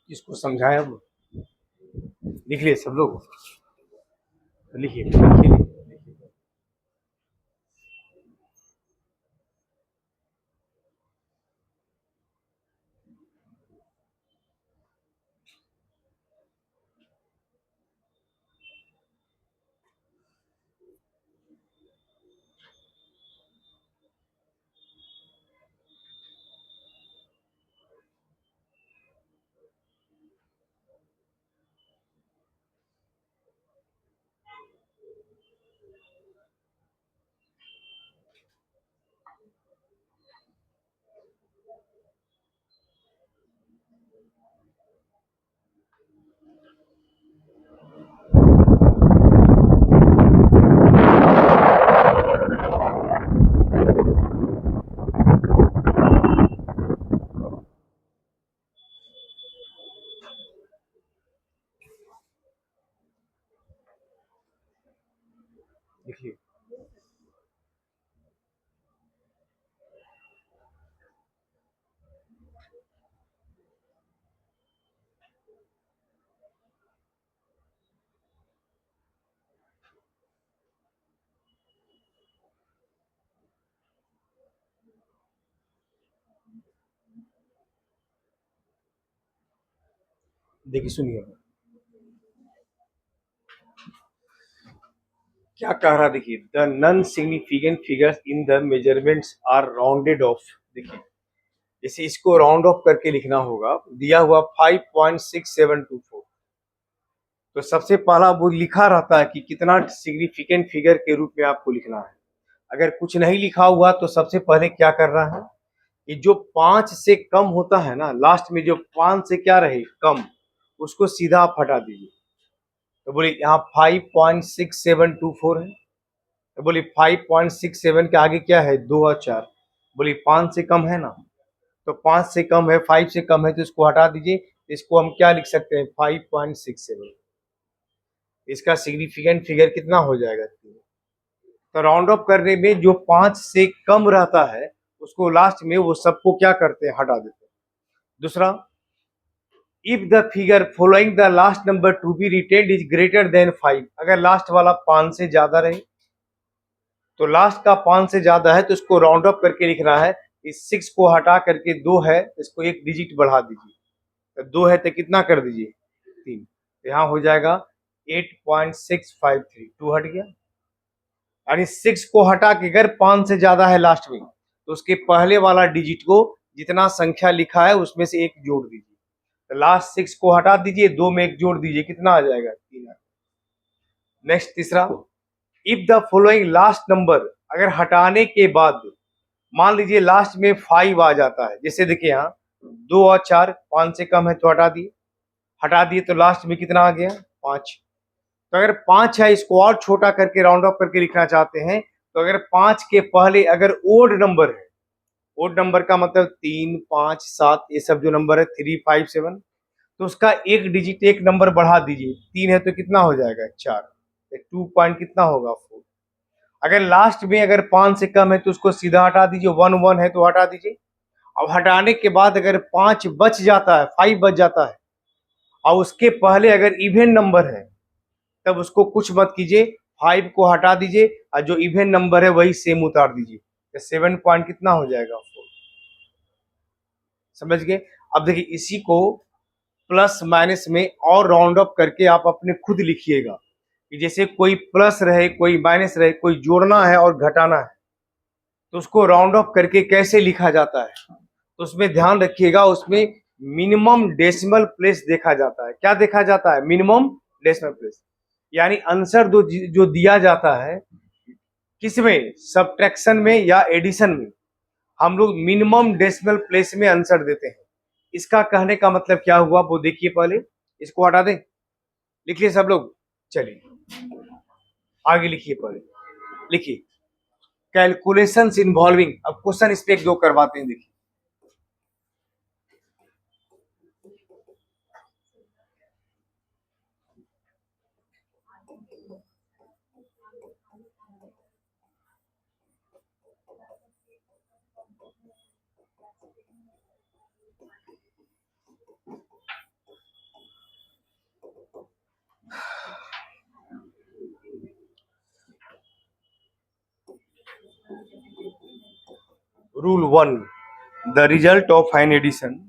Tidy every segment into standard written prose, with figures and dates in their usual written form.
इसको समझाएं अब। लिख लिए सब लोग? लिखिए लिखिए। लिखिए। देखिए सुनिए क्या कह रहा। देखिए the non significant figures in the measurements are rounded off. देखिए जैसे इसको राउंड ऑफ करके लिखना होगा। दिया हुआ 5.6724, तो सबसे पहला वो लिखा रहता है कि कितना सिग्निफिकेंट फिगर के रूप में आपको लिखना है। अगर कुछ नहीं लिखा हुआ तो सबसे पहले क्या करना है कि जो 5 से कम होता है ना, लास्ट में जो 5 से क्या रहे कम, उसको सीधा आप हटा दीजिए। तो बोले यहाँ 5.6724 है, तो बोले 5.67 के आगे क्या है, 2 और 4। बोले 5 से कम है ना, तो 5 से कम है, 5 से कम है, तो इसको हटा दीजिए। इसको हम क्या लिख सकते हैं, 5.67। इसका सिग्निफिकेंट फिगर कितना हो जाएगा, 3। तो राउंड ऑफ करने में जो 5 से कम रहता है उसको लास्ट में वो सबको क्या करते हैं, हटा देते हैं। दूसरा, if the figure following the last number to be retained is greater than 5, अगर लास्ट वाला 5 से ज्यादा रहे, तो लास्ट का 5 से ज्यादा है तो इसको राउंड अप करके लिखना है। इस 6 को हटा करके 2 है, इसको एक डिजिट बढ़ा दीजिए। तो 2 है तो कितना कर दीजिए, 3। यहाँ हो जाएगा 8.653, 2 हट गया। यानी 6 को हटा के अगर 5 से ज्यादा है लास्ट में, तो उसके पहले वाला डिजिट को जितना संख्या लिखा है उसमें से एक जोड़ दीजिए। तो लास्ट 6 को हटा दीजिए, 2 में एक जोड़ दीजिए, कितना आ जाएगा, 3। नेक्स्ट तीसरा, if the following last number, अगर हटाने के बाद मान लीजिए लास्ट में 5 आ जाता है, जैसे देखिए यहाँ 2 और 4, 5 से कम है तो हटा दिए तो लास्ट में कितना आ गया, 5। तो अगर 5 है, इसको और छोटा करके राउंड ऑफ करके लिखना चाहते हैं, तो अगर 5 के पहले अगर ओड नंबर है, ओड नंबर का मतलब 3, 5, 7, ये सब जो नंबर है 3, 5, 7, तो उसका एक डिजिट एक नंबर बढ़ा दीजिए। 3 है तो कितना हो जाएगा, 4। 2 पॉइंट कितना होगा, 4। अगर लास्ट में अगर 5 से कम है तो उसको सीधा हटा दीजिए। 1 1 है तो हटा दीजिए। अब हटाने के बाद अगर 5 बच जाता है, 5 बच जाता है, और उसके पहले अगर इवन नंबर है, तब उसको कुछ मत कीजिए, 5 को हटा दीजिए और जो इवन नंबर है वही सेम उतार दीजिए। तो 7 पॉइंट कितना हो जाएगा, 4। समझ गए। अब देखिए इसी को प्लस माइनस में और राउंड अप करके आप अपने खुद लिखिएगा कि जैसे कोई प्लस रहे, कोई माइनस रहे, कोई जोड़ना है और घटाना है, तो उसको राउंड अप करके कैसे लिखा जाता है, तो उसमें ध्यान रखिएगा। उसमें मिनिमम डेसिमल प्लेस देखा जाता है। क्या देखा जाता है, मिनिमम डेसिमल प्लेस। यानी आंसर जो दिया जाता है किसमें, सब्ट्रैक्शन में या एडिशन में, हम लोग मिनिमम डेसिमल प्लेस में आंसर देते हैं। इसका कहने का मतलब क्या हुआ वो देखिए। पहले इसको हटा दें, लिखिए सब लोग। चलिए आगे लिखिए। पहले लिखिए कैलकुलेशंस इन्वॉल्विंग। अब क्वेश्चन इस पे एक दो करवाते हैं, देखिए। Rule 1. The result of an addition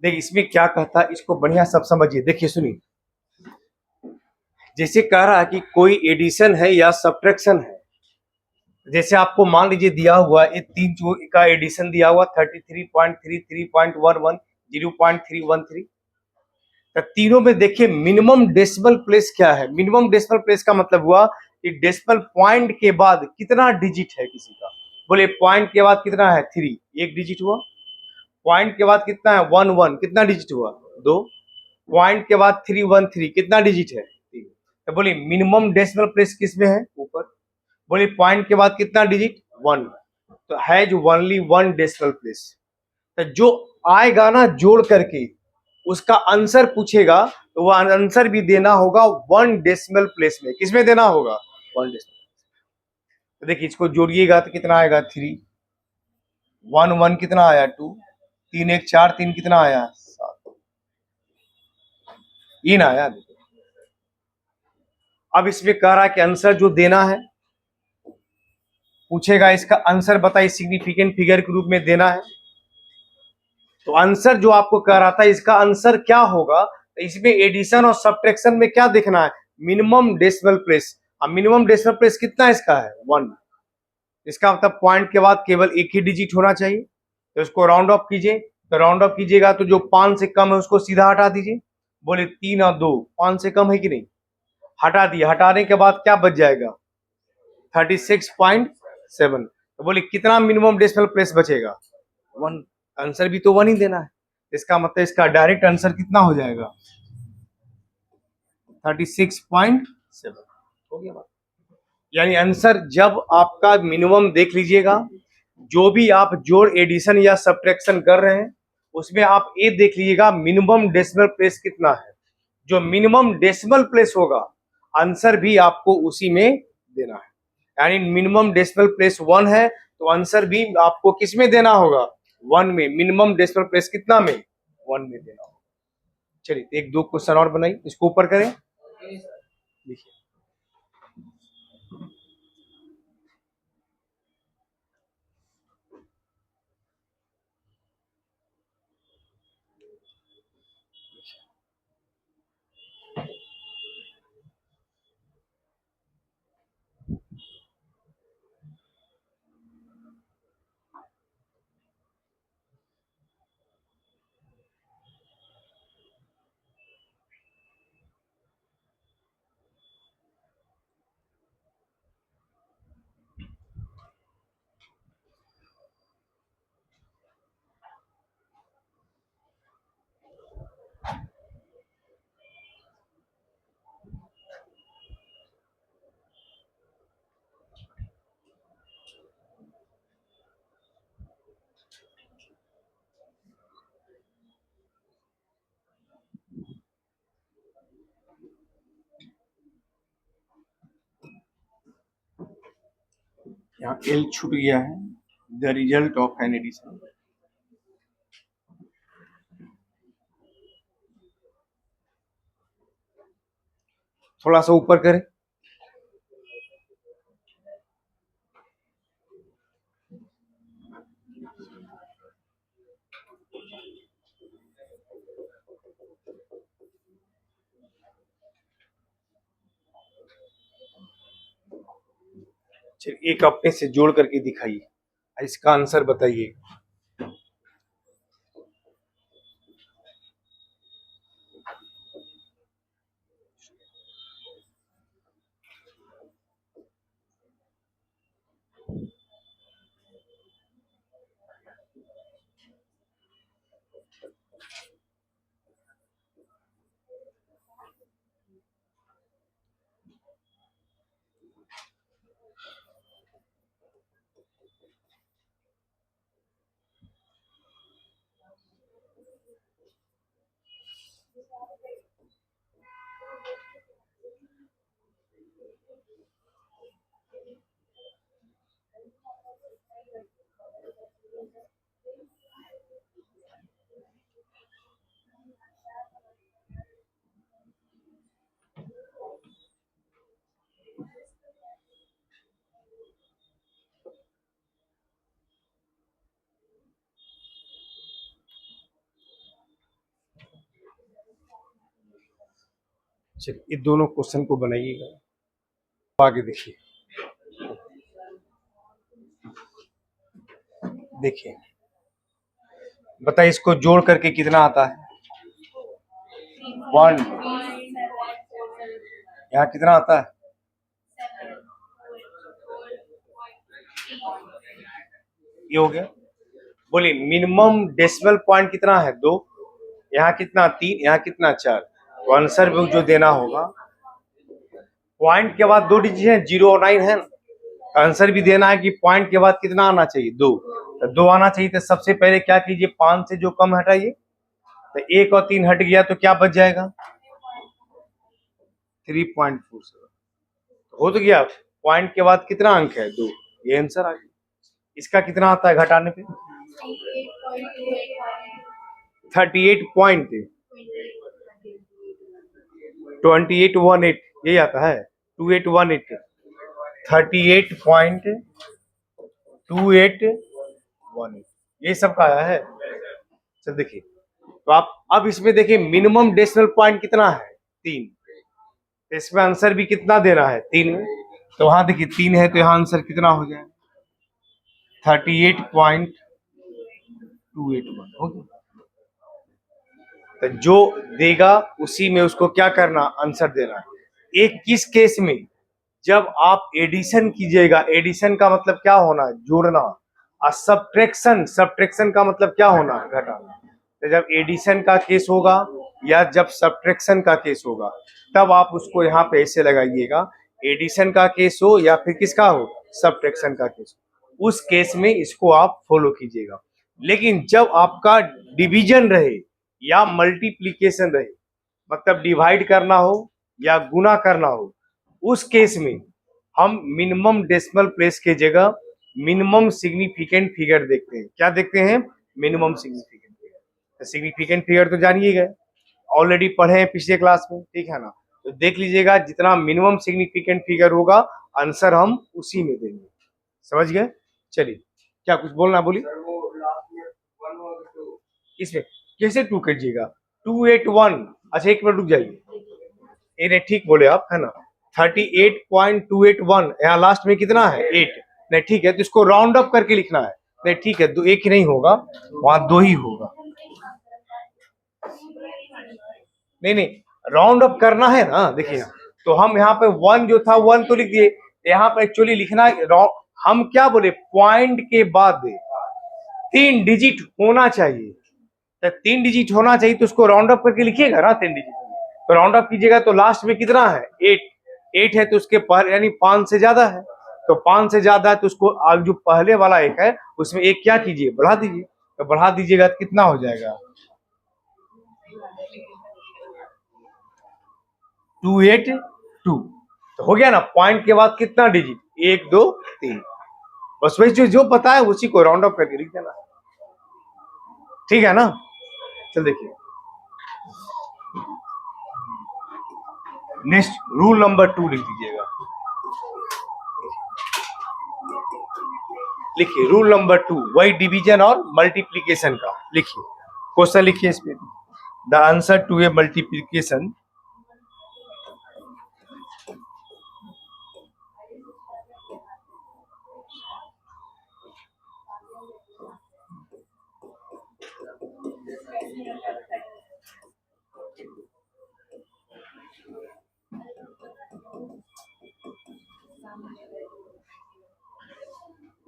देख इसमें क्या कहता है, इसको बढ़िया सब समझिए। देखिए सुनिए, जैसे कह रहा है कि कोई एडिशन है या सब्ट्रैक्शन है। जैसे आपको मान लीजिए दिया हुआ ये तीन जो का एडिशन दिया हुआ 33.33.11 0.313। तो तीनों में देखिए मिनिमम डेसिमल प्लेस क्या है। मिनिमम डेसिमल प्लेस का मतलब हुआ कि डेसिमल पॉइंट के बाद कितना डिजिट है किसी का। बोले पॉइंट के बाद कितना है 3, एक डिजिट हुआ। पॉइंट के बाद कितना है 11, कितना डिजिट हुआ 2। पॉइंट के बाद 313, कितना डिजिट है 3। तो बोले मिनिमम डेसिमल प्लेस किस में है ऊपर। बोले पॉइंट के बाद कितना डिजिट 1, तो है जो ओनली 1 डेसिमल प्लेस। तो जो आएगा ना जोड़ करके उसका आंसर पूछेगा तो वह आंसर भी देना होगा 1 डेसिमल प्लेस में। किसमें देना होगा 1 डेसिमल। तो देखिए इसको जोड़िएगा तो कितना आएगा 3, 1 1 कितना आया 2, 3 1 4, 3 कितना आया 7, इन आया। अब इसमें कह रहा है कि आंसर जो देना है पूछेगा, इसका आंसर बताइए सिग्निफिकेंट फिगर के रूप में देना है। तो आंसर जो आपको कह रहा था इसका आंसर क्या होगा, तो इसमें एडिशन और सब्ट्रैक्शन में क्या देखना है मिनिमम डेसिमल प्लेस। अब मिनिमम डेसिमल प्लेस कितना इसका है 1। इसका मतलब पॉइंट के बाद केवल एक ही डिजिट होना चाहिए। तो इसको राउंड ऑफ कीजिए, तो राउंड ऑफ कीजिएगा तो जो 5 से कम है उसको सीधा हटा दीजिए। बोले 3 और 2 5 से कम है कि नहीं, हटा दिया। हटाने के बाद क्या बच जाएगा 36.7। तो बोले कितना मिनिमम डेसिमल प्लेस बचेगा 1। आंसर भी तो 1 ही देना है। इसका मतलब इसका डायरेक्ट आंसर कितना हो जाएगा 36.7। हो गया बात। यानी आंसर जब आपका मिनिमम देख लीजिएगा, जो भी आप जोड़ एडिशन या सब्ट्रैक्शन कर रहे हैं उसमें आप ये देख लीजिएगा मिनिमम डेसिमल प्लेस कितना है। जो मिनिमम डेसिमल प्लेस होगा आंसर भी आपको उसी में देना है। यानी मिनिमम डेसिमल प्लेस 1 है तो आंसर भी आपको किस में देना होगा, 1 में। मिनिमम डेसिमल प्लेस कितना में, 1 में देना होगा। चलिए एक दो क्वेश्चन और बनाइए, इसको ऊपर करें, देखिए। यहाँ एल छूट गया है, the result of an addition. थोड़ा सा ऊपर करें, चलिए एक अपने से जोड़ करके दिखाइए, इसका आंसर बताइए। चलिए ये दोनों क्वेश्चन को बनाइएगा, आगे देखिए। देखिए बताइए इसको जोड़ करके कितना आता है, 1। यहाँ कितना आता है, ये हो गया। बोलिए मिनिमम डेसिमल पॉइंट कितना है, 2। यहाँ कितना, 3। यहाँ कितना, 4। तो आंसर भी जो देना होगा, पॉइंट के बाद 2 डिजिट है, 0 और 9 है। आंसर भी देना है कि पॉइंट के बाद कितना आना चाहिए, 2। तो 2 आना चाहिए। तो सबसे पहले क्या कीजिए, 5 से जो कम हटाइए, तो 1 और 3 हट गया तो क्या बच जाएगा, 3.47। हो तो गया। पॉइंट के बाद कितना अंक है, 2। ये आंसर आ गया। इसका कितना आता है घटाने पे, 38.2818, यही आता है 2818, 38.2818, ये सब का आया है। चल देखिए, तो आप अब इसमें देखिए मिनिमम डेसिमल पॉइंट कितना है, 3। तो इसमें आंसर भी कितना देना है, 3 में। तो वहां देखिए 3 है तो यहाँ आंसर कितना हो जाए, 38.281 हो गया। तो जो देगा उसी में उसको क्या करना, आंसर देना है। एक किस केस में, जब आप एडिशन कीजिएगा, एडिशन का मतलब क्या होना है, जोड़ना। और सब्ट्रैक्शन, सब्ट्रैक्शन का मतलब क्या होना है, घटाना। तो जब एडिशन का केस होगा या जब सब्ट्रैक्शन का केस होगा, तब आप उसको यहाँ पे ऐसे लगाइएगा एडिशन का केस हो या फिर किसका हो, सब्ट्रैक्शन का केस हो, उस केस में इसको आप फॉलो कीजिएगा। लेकिन जब आपका डिवीजन रहे या मल्टीप्लीकेशन रहे, मतलब डिवाइड करना हो या गुना करना हो, उस केस में हम मिनिमम डेसिमल प्लेस के जगह मिनिमम सिग्निफिकेंट फिगर देखते हैं। क्या देखते हैं? Minimum significant figure. तो सिग्निफिकेंट फिगर तो जानिए गए, ऑलरेडी पढ़े हैं पिछले क्लास में, ठीक है ना। तो देख लीजिएगा, जितना मिनिमम सिग्निफिकेंट फिगर होगा आंसर हम उसी में देंगे। समझ गए? चलिए, क्या कुछ बोलना, बोलिए। इसमें कैसे टू करिएगा? 281। अच्छा एक मिनट रुक जाइए, ये नहीं ठीक बोले आप, है ना। 38.281, यहाँ लास्ट में कितना है? 8। नहीं ठीक है, तो इसको राउंड अप करके लिखना है। नहीं ठीक है, दो, एक ही नहीं होगा, वहां दो ही होगा। नहीं नहीं, राउंड अप करना है ना, देखिए। तो हम यहाँ पे 1 जो था 1 तो लिख दिए, यहाँ पे एक्चुअली लिखना हम क्या बोले, पॉइंट के बाद 3 डिजिट होना चाहिए। तो 3 डिजिट होना चाहिए, तो उसको राउंड अप करके लिखिएगा ना 3 डिजिट। तो राउंड अप कीजिएगा तो लास्ट में कितना है? 8। 8 है तो उसके पर यानी 5 से ज्यादा है, तो 5 से ज्यादा है तो उसको आगे जो पहले वाला एक है उसमें एक क्या कीजिए, बढ़ा दीजिए। तो बढ़ा दीजिएगा तो कितना हो जाएगा? 282। तो हो गया ना। पॉइंट के बाद कितना डिजिट? 1 2 3। बस वही जो पता है उसी को राउंड अप करके लिख देना, ठीक है ना। चल देखिए, नेक्स्ट रूल नंबर 2 लिख दीजिएगा। लिखिए रूल नंबर 2, वही डिवीजन और मल्टीप्लीकेशन का लिखिए। क्वेश्चन लिखिए इस पे, the answer to a multiplication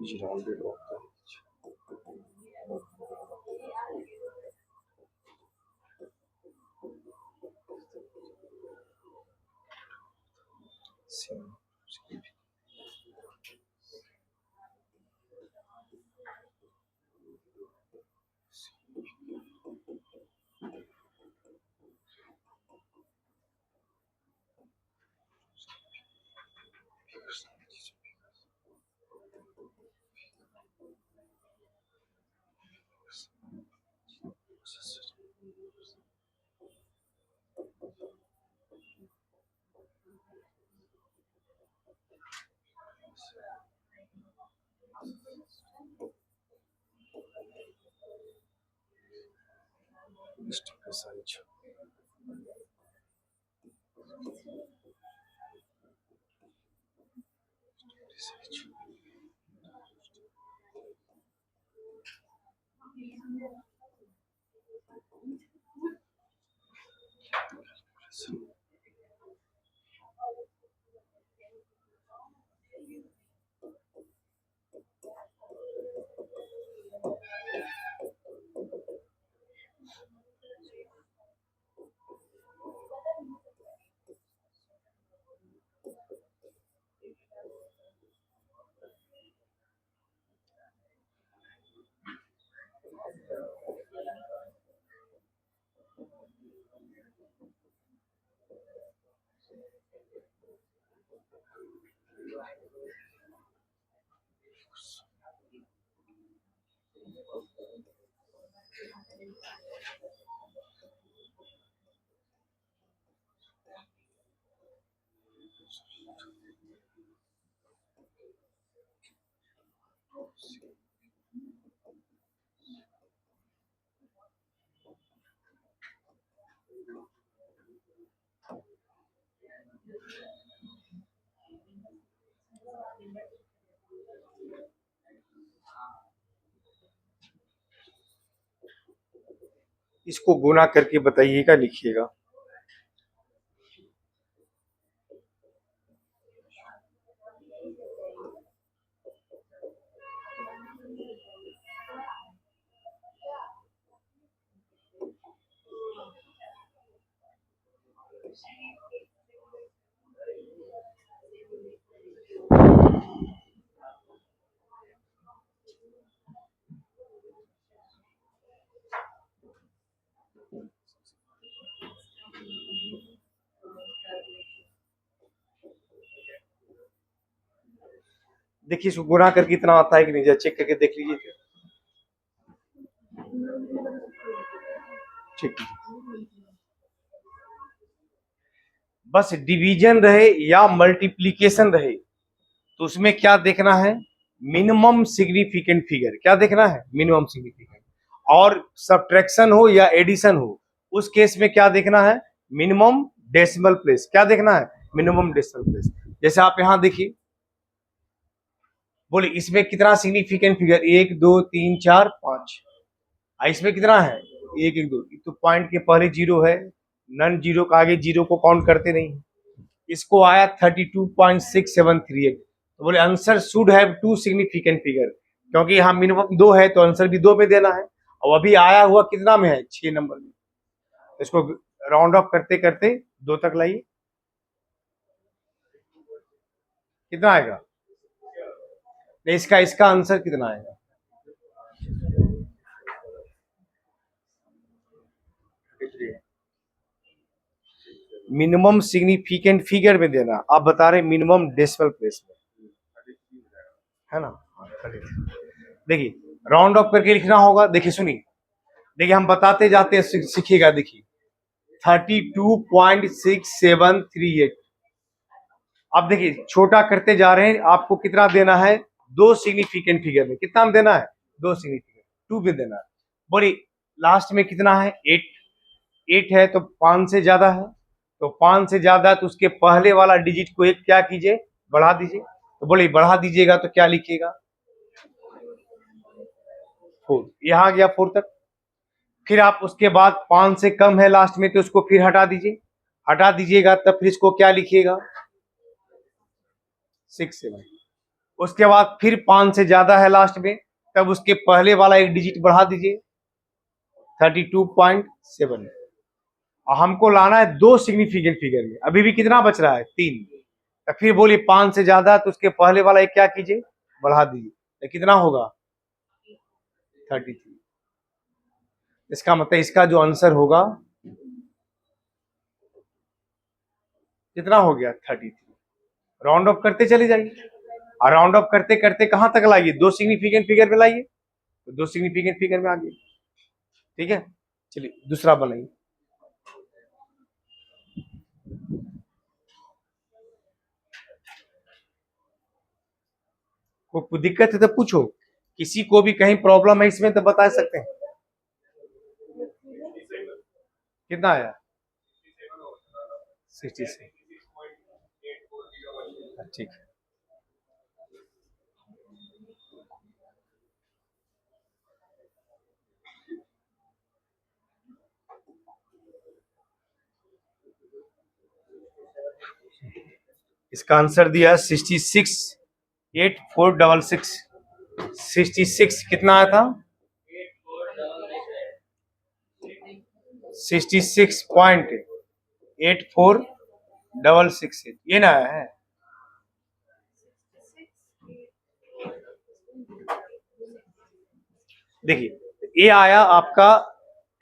is rounded off the same. इसको गुना करके बताइएगा, लिखिएगा। देखिए इसको गुणा करके इतना आता है कि नहीं, चेक करके देख लीजिए, चेक कीजिए। बस डिवीजन रहे या मल्टीप्लीकेशन रहे तो उसमें क्या देखना है, मिनिमम सिग्निफिकेंट फिगर। क्या देखना है, मिनिमम सिग्निफिकेंट। और सब्ट्रैक्शन हो या एडिशन हो उस केस में क्या देखना है, मिनिमम डेसिमल प्लेस। क्या देखना है, मिनिमम डेसिमल प्लेस। जैसे आप यहां देखिए, बोले इसमें कितना सिग्निफिकेंट फिगर, 1 2 3 4 5। इसमें कितना है, 1 1 2। तो पॉइंट के पहले जीरो है, नन जीरो का आगे जीरो को काउंट करते नहीं। इसको आया 32.6738। तो बोले answer should have two significant figure, क्योंकि यहाँ मिनिमम 2 है तो आंसर भी 2 में देना है। और अभी आया हुआ कितना में है, 6 नंबर में। इसको राउंड ऑफ करते करते 2 तक लाइए, कितना आएगा, नहीं इसका इसका आंसर कितना आएगा, मिनिमम सिग्निफिकेंट फिगर में देना। आप बता रहे मिनिमम डेसिमल प्लेस में, है ना। देखिए राउंड ऑफ करके लिखना होगा। देखिए सुनिए, देखिए हम बताते जाते हैं, सीखिएगा। देखिए 32.6738। अब देखिए छोटा करते जा रहे हैं, आपको कितना देना है, 2 सिग्निफिकेंट फिगर में। कितना में देना है, 2 सिग्निफिकेंट, 2 में देना है। बोली लास्ट में कितना है, 8। 8 है तो 5 से ज्यादा है, तो 5 से ज्यादा है तो उसके पहले वाला डिजिट को एक क्या कीजिए, बढ़ा दीजिए। तो बोले बढ़ा दीजिएगा तो क्या लिखिएगा, 4। यहां गया 4 तक। फिर आप उसके बाद 5 से कम है लास्ट में तो उसको फिर हटा दीजिए, हटा दीजिएगा तब फिर इसको क्या लिखिएगा, 6 7। उसके बाद फिर 5 से ज्यादा है लास्ट में, तब उसके पहले वाला एक डिजिट बढ़ा दीजिए, 32.7। और हमको लाना है 2 सिग्निफिकेंट फिगर में। अभी भी कितना बच रहा है, 3। तो फिर बोलिए 5 से ज्यादा तो उसके पहले वाला एक क्या कीजिए, बढ़ा दीजिए। तो कितना होगा, 33। इसका मतलब इसका जो आंसर होगा कितना हो गया, 33। राउंड ऑफ करते चले जाइए, और राउंड ऑफ करते करते कहां तक लाइए, 2 सिग्निफिकेंट फिगर में लाइए, तो 2 सिग्निफिकेंट फिगर में आ गए। ठीक है, चलिए दूसरा बनाइए। कोई दिक्कत है तो पूछो, किसी को भी कहीं प्रॉब्लम है इसमें तो बता सकते हैं। कितना आया, 66। ठीक है, इसका आंसर दिया 668466। 66 कितना आया था, 66.84668, ये ना आया है। देखिए ये आया आपका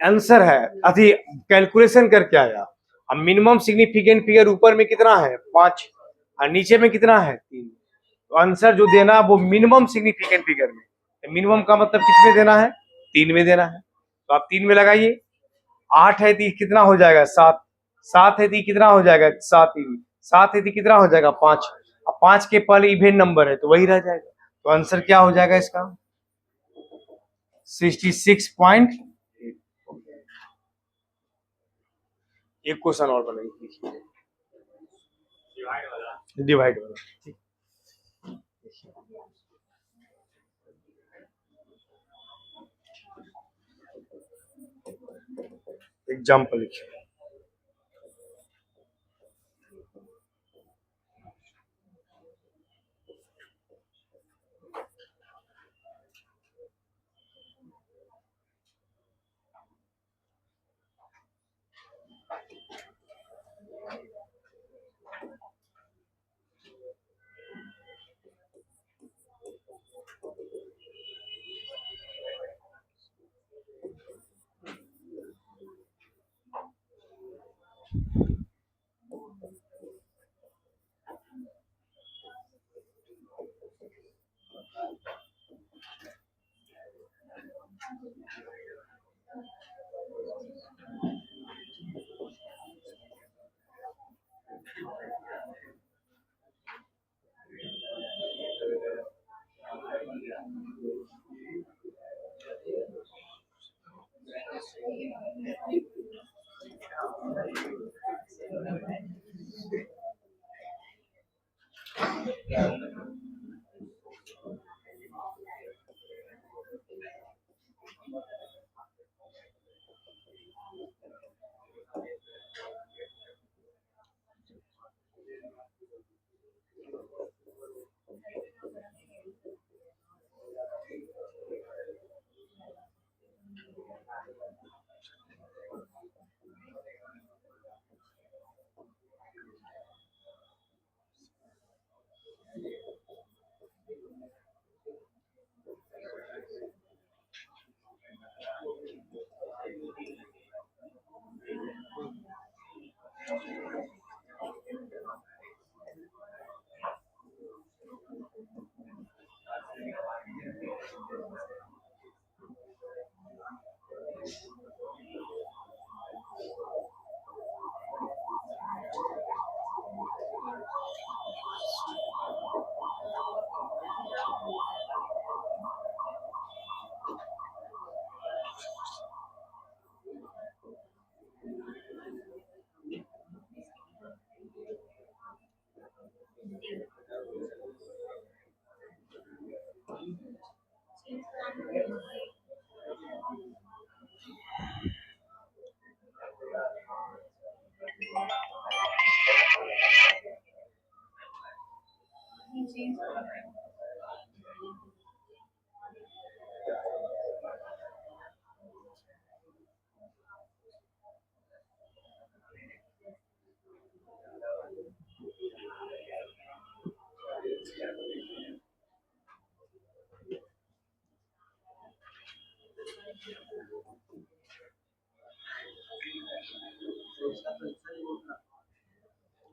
आंसर है, अभी कैलकुलेशन करके आया। अब मिनिमम सिग्निफिकेंट फिगर ऊपर में कितना है, 5, और नीचे में कितना है, 3। तो आंसर जो देना है वो मिनिमम सिग्निफिकेंट फिगर में। तो मिनिमम का मतलब किस में देना है, 3 में देना है। तो आप 3 में लगाइए। 8 है तो कितना हो जाएगा, 7। 7 है तो कितना हो जाएगा, 7 ही। 7 है तो कितना हो जाएगा, 5। अब 5 के पहले इवेन नंबर है तो वही रह जाएगा। तो आंसर क्या हो जाएगा इसका, 66. एक क्वेश्चन और बनाइए, डिवाइड वाला। एग्जाम्पल लिखिए।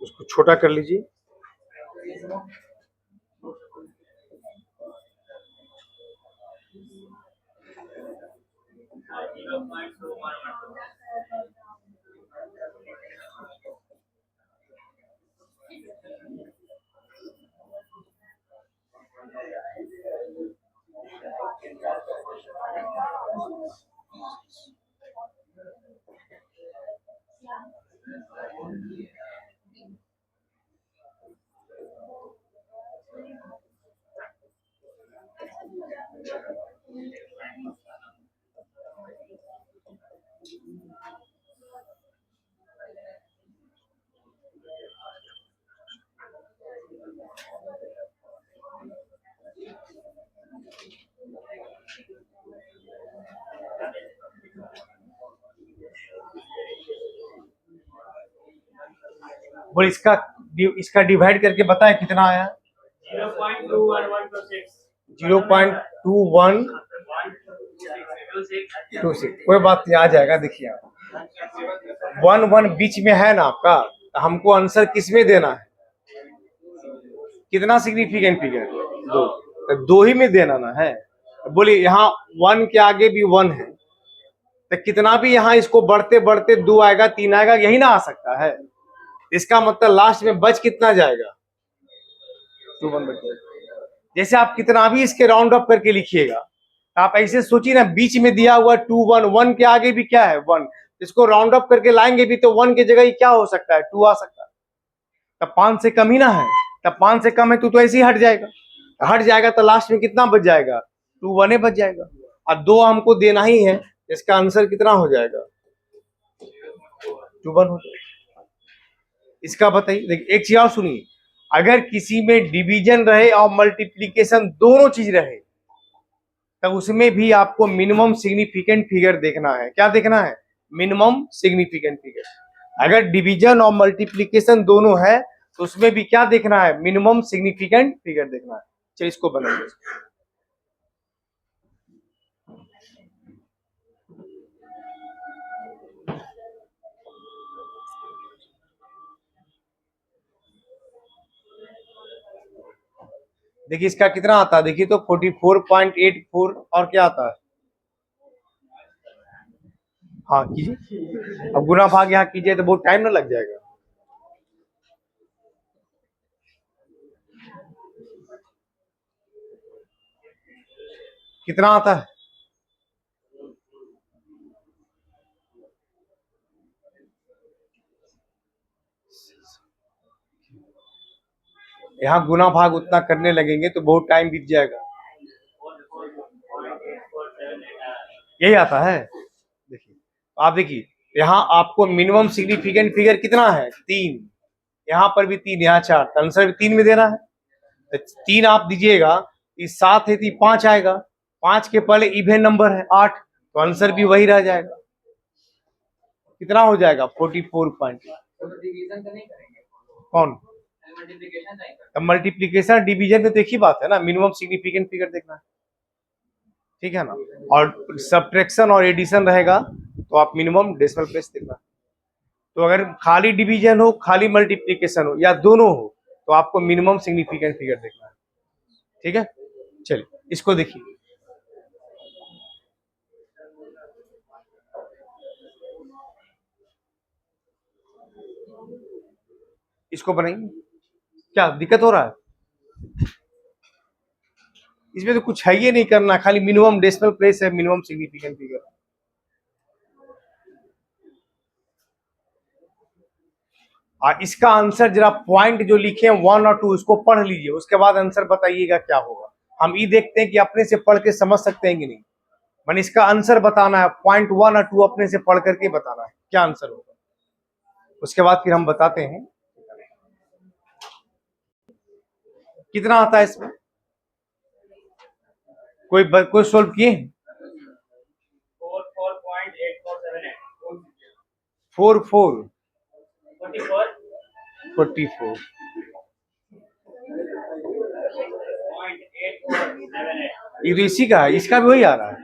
उसको छोटा कर लीजिए। और इसका डिवाइड करके बताएं कितना आया। 0.2126। कोई बात नहीं, आ जाएगा। देखिए आप 1 बीच में है ना आपका, तो हमको आंसर किस में देना है, कितना सिग्निफिकेंट फिगर, दो, तो दो ही में देना ना है। बोलिए यहाँ 1 के आगे भी 1 है, तो कितना भी यहाँ इसको बढ़ते बढ़ते 2 आएगा, 3 आएगा, यही ना आ सकता है। इसका मतलब लास्ट में बच कितना जाएगा, 2 1 बच जाएगा। जैसे आप कितना भी इसके राउंड अप करके लिखिएगा, आप ऐसे सोचिए ना, बीच में दिया हुआ 2 1, 1 के आगे भी क्या है 1, इसको राउंड अप करके लाएंगे भी तो 1 की जगह ही क्या हो सकता है, 2 आ सकता है। तब 5 से कम ही ना है, तब 5 से कम है तो ऐसे ही हट जाएगा, तो लास्ट में कितना बच जाएगा, 2 1 बच जाएगा। और 2 हमको देना ही है, इसका आंसर कितना हो जाएगा, 2 1 हो जाएगा। इसका बताइए। देखिए एक चीज और सुनिए, अगर किसी में डिवीजन रहे और मल्टीप्लीकेशन दोनों चीज रहे, तब उसमें भी आपको मिनिमम सिग्निफिकेंट फिगर देखना है। क्या देखना है, मिनिमम सिग्निफिकेंट फिगर। अगर डिवीजन और मल्टीप्लीकेशन दोनों है तो उसमें भी क्या देखना है, मिनिमम सिग्निफिकेंट फिगर देखना है। चलिए इसको बनाइए। देखिए इसका कितना आता है, देखिए तो 44.84 और क्या आता है, हाँ कीजिए। अब गुना भाग यहाँ कीजिए तो बहुत टाइम ना लग जाएगा। कितना आता है? यहाँ गुना भाग उतना करने लगेंगे तो बहुत टाइम बीत जाएगा। यही आता है। देखिए आप देखिए, यहाँ आपको मिनिमम सिग्निफिकेंट फिगर कितना है? 3। यहाँ पर भी 3, यहाँ 4, तो आंसर भी 3 में देना है। तो 3 आप दीजिएगा, इस 7 है तो 5 आएगा, 5 के पहले इवन नंबर है 8, तो आंसर भी वही रह जाएगा। कितना हो जाएगा? 44 पॉइंट। कौन? मल्टीप्लीकेशन डिवीजन में तो एक ही बात है ना, मिनिमम सिग्निफिकेंट फिगर देखना है, ठीक है ना। और सब्ट्रैक्शन और एडिशन रहेगा तो आप मिनिमम डेसिमल प्लेस देखना। तो अगर खाली डिवीजन हो, खाली मल्टीप्लीकेशन हो, या दोनों हो, तो आपको मिनिमम सिग्निफिकेंट फिगर देखना है, ठीक है। चलिए इसको देखिए, इसको बनाइए। क्या दिक्कत हो रहा है? इसमें तो कुछ है ही नहीं करना, खाली मिनिमम डेसिमल प्लेस है, मिनिमम सिग्निफिकेंट फिगर। इसका आंसर जरा पॉइंट जो लिखे हैं 1 और 2 उसको पढ़ लीजिए, उसके बाद आंसर बताइएगा क्या होगा। हम ये देखते हैं कि अपने से पढ़ के समझ सकते हैं कि नहीं। मैंने इसका आंसर बताना है, पॉइंट 1 और 2 अपने से पढ़ करके बताना है क्या आंसर होगा, उसके बाद फिर हम बताते हैं कितना आता है इसमें। कोई सोल्व किए? 44 ये तो इसी का है, इसका भी वही आ रहा है।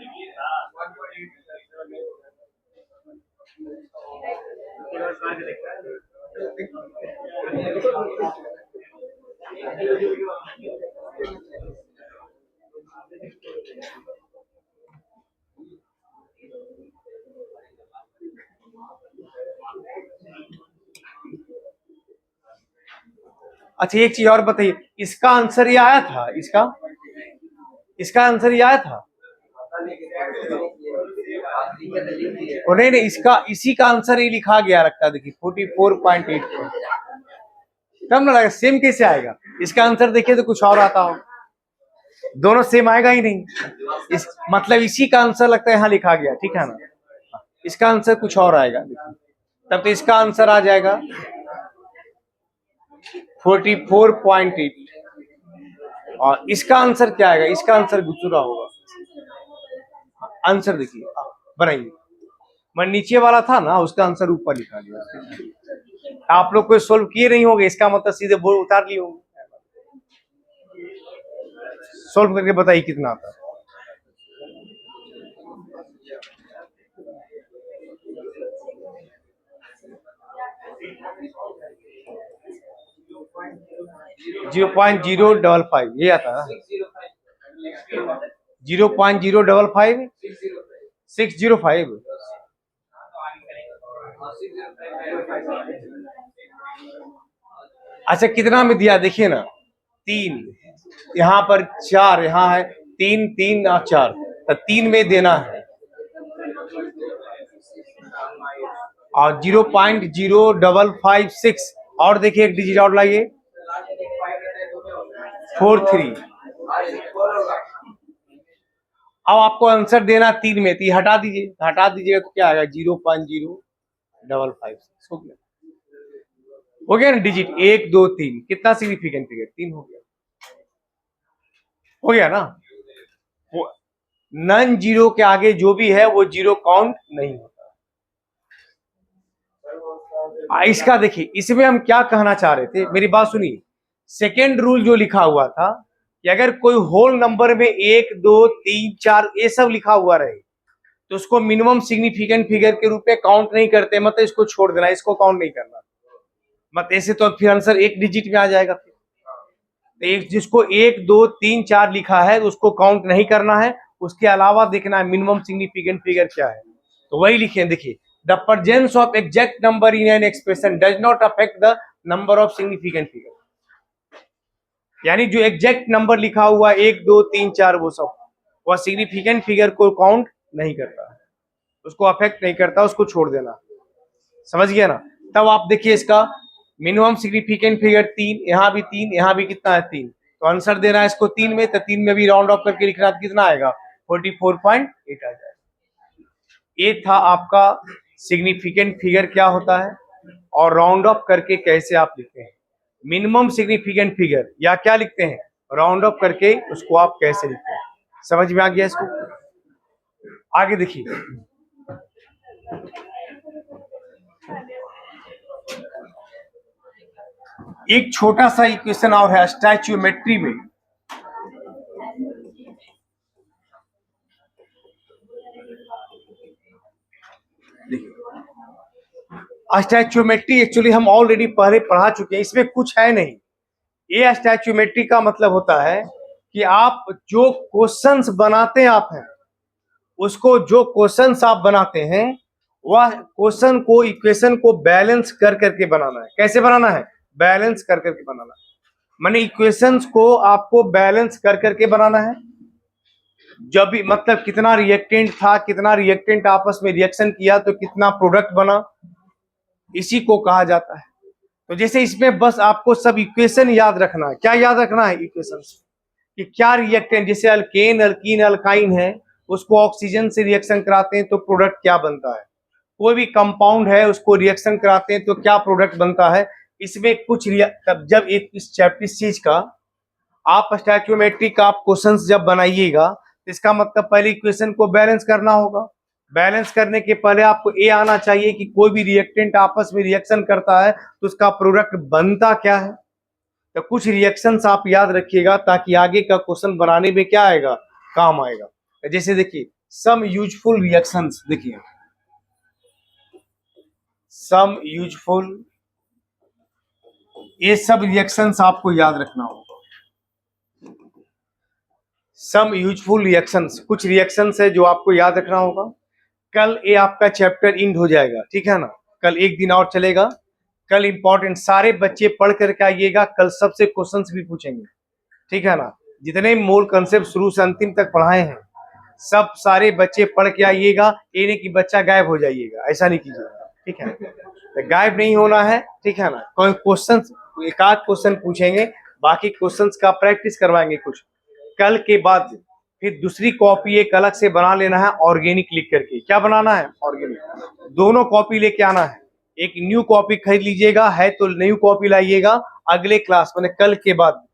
अच्छा एक चीज और बताइए, इसका आंसर ये आया था, इसका आंसर ये आया था? नहीं, इसका इसी का आंसर ही लिखा गया रखता, देखिए 44.8। तब ना लगा सेम कैसे आएगा, इसका आंसर देखिए तो कुछ और आता हो, दोनों सेम आएगा ही नहीं। मतलब इसी का आंसर लगता है यहाँ लिखा गया, ठीक है ना। इसका आंसर कुछ और आएगा, तब तो इसका आंसर आ जाएगा 44.8। और इसका आंसर क्या आएगा? इसका आंसर दूसरा होगा। आंसर देखिए बनाइए, मैं नीचे वाला था ना, उसका आंसर ऊपर लिखा गया। आप लोग कोई सोल्व किए नहीं होंगे, इसका मतलब सीधे बोर्ड उतार लिए होंगे। सोल्व करके बताइए कितना आता है। जीरो 0.055 ये आता है। 0.055 605। अच्छा कितना में दिया देखिए ना, 3 यहाँ पर 4 यहाँ है, 3 3 और 4, तो 3 में देना है। और 0.0556 और देखिए एक डिजिट और लाइए 43। अब आपको आंसर देना 3 में, तो हटा दीजिए, दीजिएगा तो क्या आएगा 0.0556 हो गया ना डिजिट। 1 2 3 कितना सिग्निफिकेंट फिगर? 3 हो गया ना। नन जीरो के आगे जो भी है वो जीरो काउंट नहीं होता। इसका देखिए, इसमें हम क्या कहना चाह रहे थे, मेरी बात सुनिए। सेकेंड रूल जो लिखा हुआ था कि अगर कोई होल नंबर में 1 2 3 4 ये सब लिखा हुआ रहे तो उसको मिनिमम सिग्निफिकेंट फिगर के रूप में काउंट नहीं करते, मतलब इसको छोड़ देना, इसको काउंट नहीं करना। मत ऐसे तो फिर आंसर एक डिजिट में आ जाएगा। फिर एक जिसको 1 2 3 4 लिखा है उसको काउंट नहीं करना है, उसके अलावा देखना है मिनिमम सिग्निफिकेंट फिगर क्या है। तो वही लिखे, देखिए the presence of exact number in an expression does not affect the number of significant figure. यानी जो एग्जैक्ट नंबर लिखा हुआ 1 2 3 4 वो सब वह सिग्निफिकेंट फिगर को काउंट नहीं करता है, उसको अफेक्ट नहीं करता, उसको छोड़ देना। समझ गया ना? तब आप देखिए इसका मिनिमम सिग्निफिकेंट फिगर 3, यहाँ भी 3, यहाँ भी कितना है 3, तो आंसर देना है इसको 3 में, तो 3 में भी राउंड ऑफ करके लिखना तो कितना आएगा 44.8 आ जाएगा। ये था आपका सिग्निफिकेंट फिगर क्या होता है और राउंड ऑफ करके कैसे आप लिखते हैं। मिनिमम सिग्निफिकेंट फिगर या क्या लिखते हैं, राउंड ऑफ करके उसको आप कैसे लिखते हैं। समझ में आ गया इसको? आगे देखिए, एक छोटा सा इक्वेशन और है स्टैच्यूमेट्री में। स्टैच्यूमेट्री एक्चुअली हम ऑलरेडी पहले पढ़ा चुके हैं, इसमें कुछ है नहीं। ये स्टैच्यूमेट्री का मतलब होता है कि आप जो क्वेश्चंस बनाते हैं आप हैं उसको, जो क्वेश्चंस आप बनाते हैं वह क्वेश्चन को, इक्वेशन को बैलेंस कर करके बनाना है। कैसे बनाना है? बैलेंस कर करके बनाना है, माने इक्वेशंस को आपको बैलेंस कर करके बनाना है। जब भी मतलब कितना रिएक्टेंट था, कितना रिएक्टेंट आपस में रिएक्शन किया तो कितना प्रोडक्ट बना, इसी को कहा जाता है। तो जैसे इसमें बस आपको सब इक्वेशन याद रखना है। क्या याद रखना है? इक्वेशन कि क्या रिएक्टेंट, जैसे अल्केन, अल्कीन, अल्काइन है, उसको ऑक्सीजन से रिएक्शन कराते हैं तो प्रोडक्ट क्या बनता है। कोई भी कंपाउंड है उसको रिएक्शन कराते हैं तो क्या प्रोडक्ट बनता है। इसमें कुछ जब एक इस चैप्टर चीज का आप स्टैच्यूमेट्री का आप क्वेश्चंस जब बनाइएगा तो इसका मतलब पहले इक्वेशन को बैलेंस करना होगा। बैलेंस करने के पहले आपको ये आना चाहिए कि कोई भी रिएक्टेंट आपस में रिएक्शन करता है तो उसका प्रोडक्ट बनता क्या है। तो कुछ रिएक्शंस आप याद रखिएगा ताकि आगे का क्वेश्चन बनाने में क्या आएगा, काम आएगा। जैसे देखिए सम यूजफुल रिएक्शंस, देखिए सम यूजफुल, ये सब रिएक्शंस आपको याद रखना होगा। सम यूजफुल रिएक्शंस, कुछ रिएक्शंस है जो आपको याद रखना होगा। कल ये आपका चैप्टर इंड हो जाएगा, ठीक है ना? कल एक दिन और चलेगा। कल इंपॉर्टेंट सारे बच्चे पढ़ करके आइएगा, कल सबसे क्वेश्चंस भी पूछेंगे, ठीक है ना? जितने मूल कंसेप्ट शुरू से अंतिम तक पढ़ाए हैं सब सारे बच्चे पढ़ के आइएगा। ये नहीं कि बच्चा गायब हो जाइएगा, ऐसा नहीं कीजिएगा, ठीक है? तो गायब नहीं होना है, ठीक है ना? कोई क्वेश्चन, एक आध क्वेश्चन पूछेंगे, बाकी क्वेश्चंस का प्रैक्टिस करवाएंगे कुछ। कल के बाद फिर दूसरी कॉपी एक अलग से बना लेना है, ऑर्गेनिक लिख करके। क्या बनाना है? ऑर्गेनिक। दोनों कॉपी लेके आना है। एक न्यू कॉपी खरीद लीजिएगा, है तो न्यू कॉपी लाइएगा। अगले क्लास मैंने कल के बाद,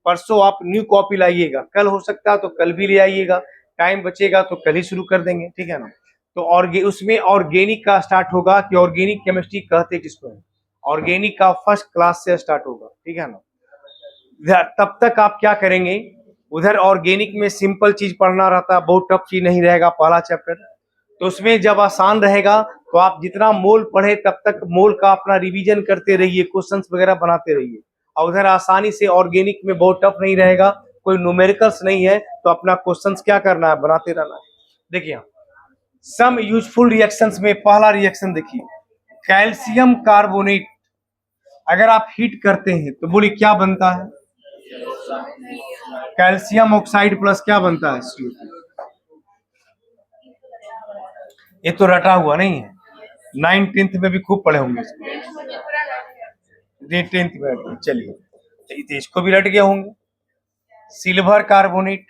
परसों आप न्यू कॉपी लाइएगा। कल हो सकता है तो कल भी ले आइएगा, टाइम बचेगा तो कल ही शुरू कर देंगे, ठीक है ना? तो उसमें ऑर्गेनिक का स्टार्ट होगा कि ऑर्गेनिक केमिस्ट्री कहते किसको है। ऑर्गेनिक का फर्स्ट क्लास से स्टार्ट होगा, ठीक है ना? तब तक आप क्या करेंगे, उधर ऑर्गेनिक में सिंपल चीज पढ़ना रहता है, बहुत टफ चीज नहीं रहेगा पहला चैप्टर। तो उसमें जब आसान रहेगा तो आप जितना मोल पढ़े तब तक मोल का अपना रिवीजन करते रहिए, क्वेश्चंस वगैरह बनाते रहिए। और उधर आसानी से ऑर्गेनिक में बहुत टफ नहीं रहेगा, कोई न्यूमेरिकल्स नहीं है, तो अपना क्वेश्चंस क्या करना है, बनाते रहना है। देखिए सम यूजफुल रिएक्शंस में पहला रिएक्शन देखिए, कैल्शियम कार्बोनेट अगर आप हीट करते हैं तो बोलिए क्या बनता है? कैल्शियम ऑक्साइड प्लस क्या बनता है? CO2। ये तो रटा हुआ नहीं है, 9th में भी खूब पढ़े होंगे इसको, 10th में। चलिए तो इसको भी रट गए होंगे। सिल्वर कार्बोनेट,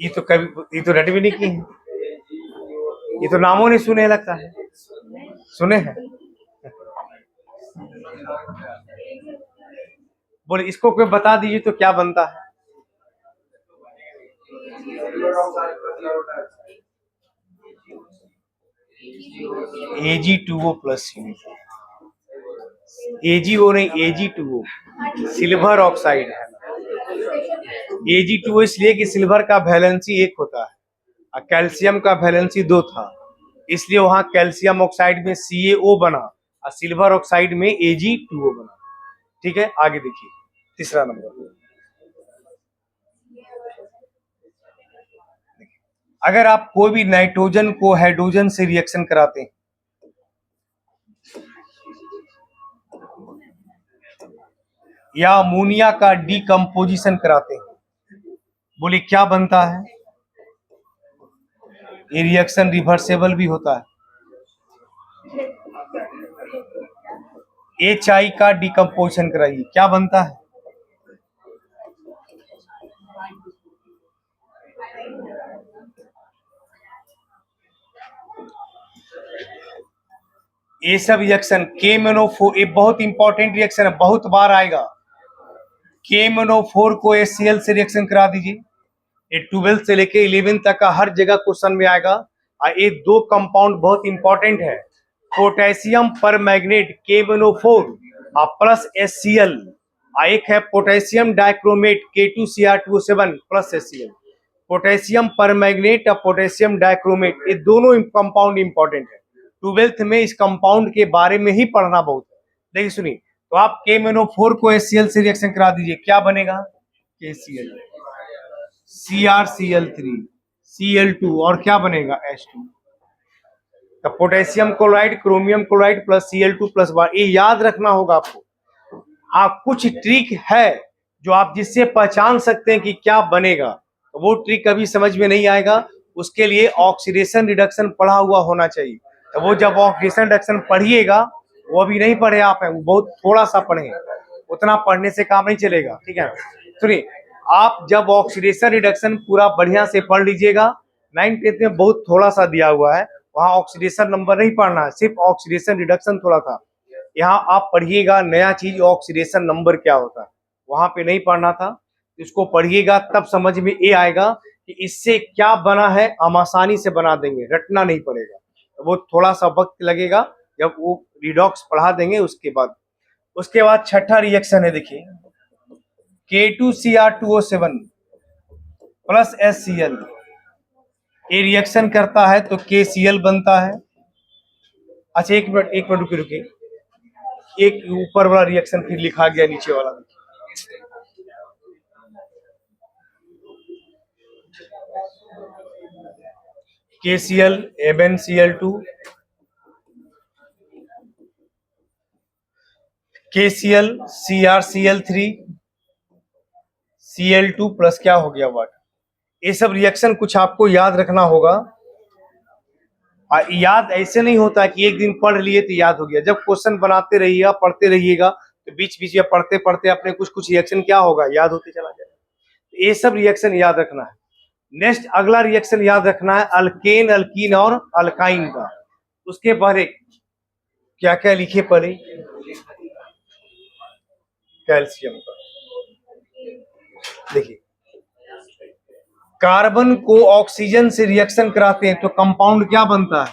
ये तो कभी, ये तो रट भी नहीं की है, ये तो नामों नहीं सुने लगता है, सुने हैं? बोले इसको कोई बता दीजिए तो क्या बनता है? Ag2O प्लस, AgO नहीं, Ag2O, सिल्वर ऑक्साइड है। Ag2O इसलिए कि सिल्वर का वैलेंसी 1 होता है और कैल्शियम का वैलेंसी 2 था, इसलिए वहां कैल्शियम ऑक्साइड में CaO बना और सिल्वर ऑक्साइड में Ag2O बना, ठीक है? आगे देखिए तीसरा नंबर, अगर आप कोई भी नाइट्रोजन को हाइड्रोजन से रिएक्शन कराते हैं, या अमोनिया का डिकम्पोजिशन कराते हैं, बोले क्या बनता है? ये रिएक्शन रिवर्सेबल भी होता है। HI का डिकम्पोजिशन कराइए, क्या बनता है? ये सब रिएक्शन KMnO4, ये बहुत इंपॉर्टेंट रिएक्शन है, बहुत बार आएगा। KMnO4 को HCl से रिएक्शन करा दीजिए। ये 12 से लेके 11 तक का हर जगह क्वेश्चन में आएगा। और ये दो कंपाउंड बहुत इंपॉर्टेंट है, पोटेशियम पर मैग्नेट KMnO4 और प्लस HCl, एक है potassium dichromate K2Cr2O7 plus HCl। Potassium पर मैग्नेट और पोटेशियम डाइक्रोमेट, ये दोनों कंपाउंड इंपॉर्टेंट है। 12th में इस कंपाउंड के बारे में ही पढ़ना बहुत है। देखिए सुनिए, तो आप KMnO4 को HCl से रिएक्शन करा दीजिए, क्या बनेगा? KCl, CrCl3, Cl2, और क्या बनेगा? H2। तो potassium chloride, chromium chloride plus Cl2 plus बार, ये याद रखना होगा आपको। हाँ, कुछ ट्रिक है जो आप जिससे पहचान सकते हैं कि क्या बनेगा, तो वो ट्रिक कभी समझ में नहीं आएगा। उसके लिए ऑक्सीडेशन रिडक्शन पढ़ा हुआ होना चाहिए। तो वो जब ऑक्सीडेशन रिडक्शन पढ़िएगा, वो अभी नहीं पढ़े आप हैं, वो बहुत थोड़ा सा पढ़े, उतना पढ़ने से काम नहीं चलेगा, ठीक है। सुनिए, आप जब ऑक्सीडेशन रिडक्शन पूरा बढ़िया से पढ़ लीजिएगा, 9th 10th में बहुत थोड़ा सा दिया हुआ है, वहां ऑक्सीडेशन नंबर नहीं पढ़ना है, सिर्फ ऑक्सीडेशन रिडक्शन थोड़ा था। यहाँ आप पढ़िएगा नया चीज, ऑक्सीडेशन नंबर क्या होता है, वहां पे नहीं पढ़ना था। इसको पढ़िएगा तब समझ में ये आएगा कि इससे क्या बना है, हम आसानी से बना देंगे, रटना नहीं पड़ेगा। तो वो थोड़ा सा वक्त लगेगा, जब वो रिडॉक्स पढ़ा देंगे उसके बाद। उसके बाद छठा रिएक्शन है, देखिए K2Cr2O7 प्लस HCl, ये रिएक्शन करता है तो KCl बनता है। अच्छा एक मिनट रुकिए रुकिए, एक ऊपर वाला रिएक्शन फिर लिखा गया, नीचे वाला KCl MnCl2, KCl CrCl3, Cl2 plus क्या हो गया वाटर। ये सब रिएक्शन कुछ आपको याद रखना होगा। याद ऐसे नहीं होता कि एक दिन पढ़ लिए तो याद हो गया। जब क्वेश्चन बनाते रहिएगा, पढ़ते रहिएगा, तो बीच बीच में पढ़ते पढ़ते अपने कुछ कुछ रिएक्शन क्या होगा, याद होते चला जाएगा। ये सब रिएक्शन याद रखना है। नेक्स्ट अगला रिएक्शन याद रखना है अल्केन, अल्कीन और अल्काइन का। उसके पहले क्या क्या लिखे पहले? कैल्शियम का। देखिए, कार्बन को ऑक्सीजन से रिएक्शन कराते हैं तो कंपाउंड क्या बनता है?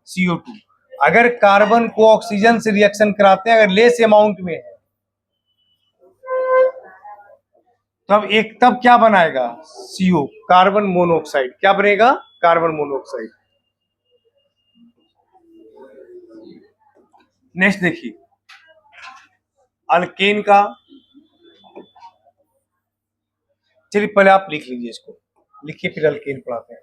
CO2। अगर कार्बन को ऑक्सीजन से रिएक्शन कराते हैं, अगर लेस अमाउंट में है, तब क्या बनाएगा? CO, carbon monoxide. क्या बनेगा? Carbon monoxide. नेक्स्ट देखिए अल्केन का। चलिए पहले आप लिख लीजिए, इसको लिखिए फिर अल्केन पढ़ाते हैं।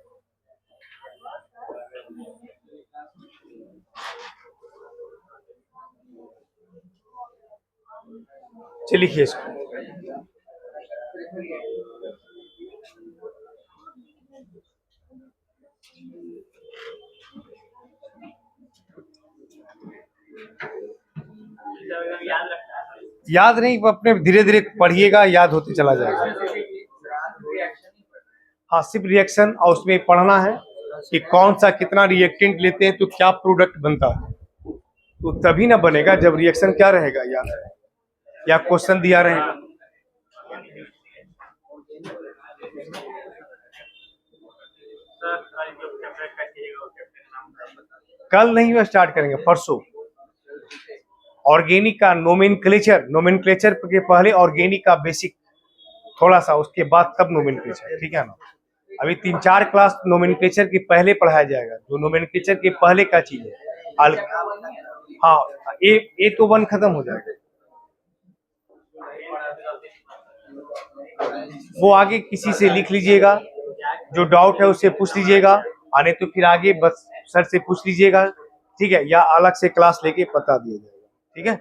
चलिए लिखिए इसको। याद नहीं, अपने धीरे धीरे पढ़िएगा, याद होते चला जाएगा। हाँ, सिर्फ रिएक्शन, और उसमें पढ़ना है कि कौन सा कितना रिएक्टेंट लेते हैं तो क्या प्रोडक्ट बनता है। तो तभी ना बनेगा जब रिएक्शन क्या रहेगा, याद है, या क्वेश्चन दिया रहेगा। कल नहीं स्टार्ट करेंगे, परसों। ऑर्गेनिक का नोमेनक्लेचर, नोमेनक्लेचर के पहले ऑर्गेनिक का बेसिक थोड़ा सा, उसके बाद तब नोमेनक्लेचर, ठीक है ना। अभी 3-4 क्लास नोमेनक्लेचर के पहले पढ़ाया जाएगा, जो नोमेनक्लेचर के पहले का चीज है। हाँ, ए तो 1 खत्म हो जाएगा, वो आगे किसी से लिख लीजिएगा, जो डाउट है उससे पूछ लीजिएगा, आने तो फिर आगे बस सर से पूछ लीजिएगा, ठीक है, या अलग से क्लास लेके बता दिया जाएगा, ठीक है।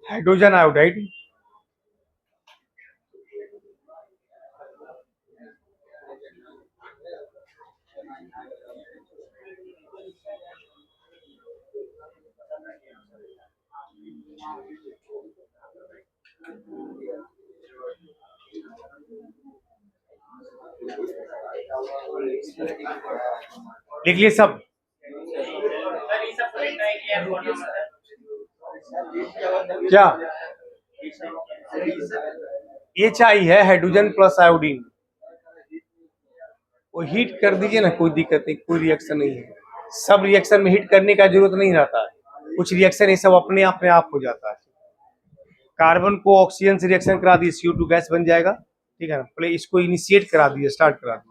हाइड्रोजन आयोडाइड, लिख लिए सब। क्या एच आई है, हाइड्रोजन प्लस आयोडीन। वो हीट कर दीजिए ना, कोई दिक्कत नहीं, कोई रिएक्शन नहीं है। सब रिएक्शन में हीट करने का जरूरत नहीं रहता है, कुछ रिएक्शन ये सब अपने आप हो जाता है। कार्बन को ऑक्सीजन से रिएक्शन करा दिए, CO2 गैस बन जाएगा। ठीक है ना, पहले इसको इनिशिएट करा दिए, स्टार्ट करा दिए।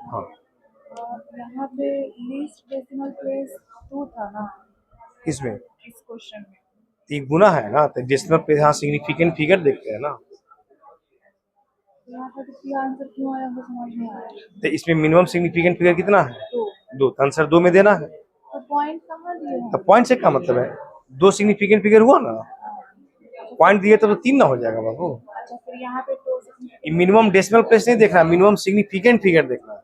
हाँ, यहाँ पे लीस्ट डेसिमल प्लेस 2 था ना किसमें? इस क्वेश्चन में। एक गुना है ना, तो डेसिमल प्लेस, हाँ सिग्निफिकेंट फिगर देखते हैं ना, यहाँ पर इसका आंसर क्यों आया वो समझ नहीं आया। तो इसमें मिनिमम सिग्निफिकेंट फिगर कितना है? 2। तो आंसर 2 में देना है। तो पॉइंट कहाँ दिए हैं? तो पॉइंट से क्या मतलब है? 2 सिग्निफिकेंट फिगर हुआ ना, पॉइंट दिए तो 3 ना हो जाएगा बाबू। अच्छा, फिर यहाँ पे तो मिनिमम डेसिमल प्लेस नहीं देखना, मिनिमम सिग्निफिकेंट फिगर देखना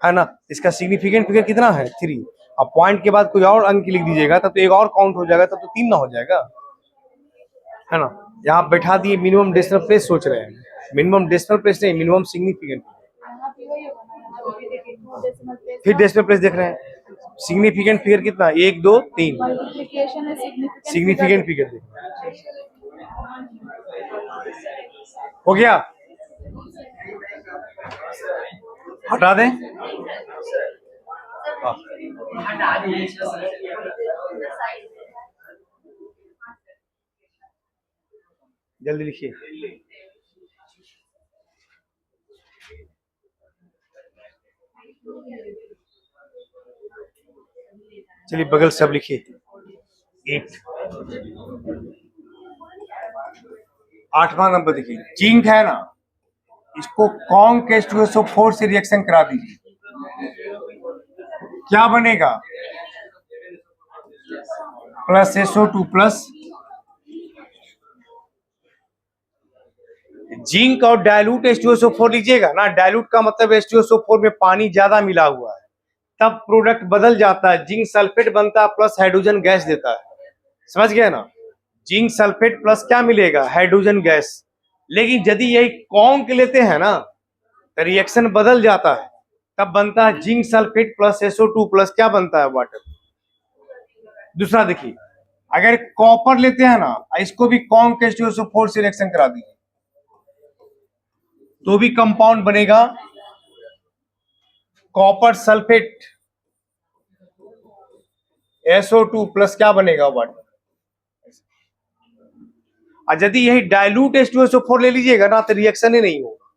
है ना। इसका सिग्निफिकेंट फिगर कितना है? 3। अब पॉइंट के बाद कोई और अंक लिख दीजिएगा तब तो एक और काउंट हो जाएगा, तब तो 3 ना हो जाएगा, है ना। यहाँ बैठा दिए मिनिमम डेसिमल प्लेस, सोच रहे हैं मिनिमम डेसिमल प्लेस नहीं, मिनिमम सिग्निफिकेंट। यहाँ पे वही होगा ना, यहाँ पे देखिए 2 डेसिमल प्लेस फिर डेसिमल प्लेस देख रहे हैं, सिग्निफिकेंट फिगर कितना? 1 2 3, मल्टीप्लिकेशन है सिग्निफिकेंट फिगर देखना हो गया। हटा दें। हाँ। जल्दी लिखिए। चलिए बगल सब लिखिए। 8। 8वां नंबर देखिए, जिंक है ना, इसको कॉन्क H2SO4 से रिएक्शन करा दीजिए, क्या बनेगा? प्लस SO2 प्लस जिंक और डायलूट H2SO4 लीजिएगा ना, डायलूट का मतलब H2SO4 में पानी ज्यादा मिला हुआ है, तब प्रोडक्ट बदल जाता है, जिंक सल्फेट बनता है प्लस हाइड्रोजन गैस देता है, समझ गए ना। जिंक सल्फेट प्लस क्या मिलेगा? Hydrogen gas. लेकिन यदि यही कॉन्क लेते हैं ना तो रिएक्शन बदल जाता है, तब बनता है zinc sulphate plus SO2 plus क्या बनता है? वाटर। दूसरा देखिए, अगर कॉपर लेते हैं ना, इसको भी कॉन्क H2SO4 से रिएक्शन करा दीजिए तो भी कंपाउंड बनेगा कॉपर सल्फेट SO2 प्लस क्या बनेगा? वाटर। और यदि यही डाइल्यूट H2SO4 ले लीजिएगा ना तो रिएक्शन ही नहीं होगा,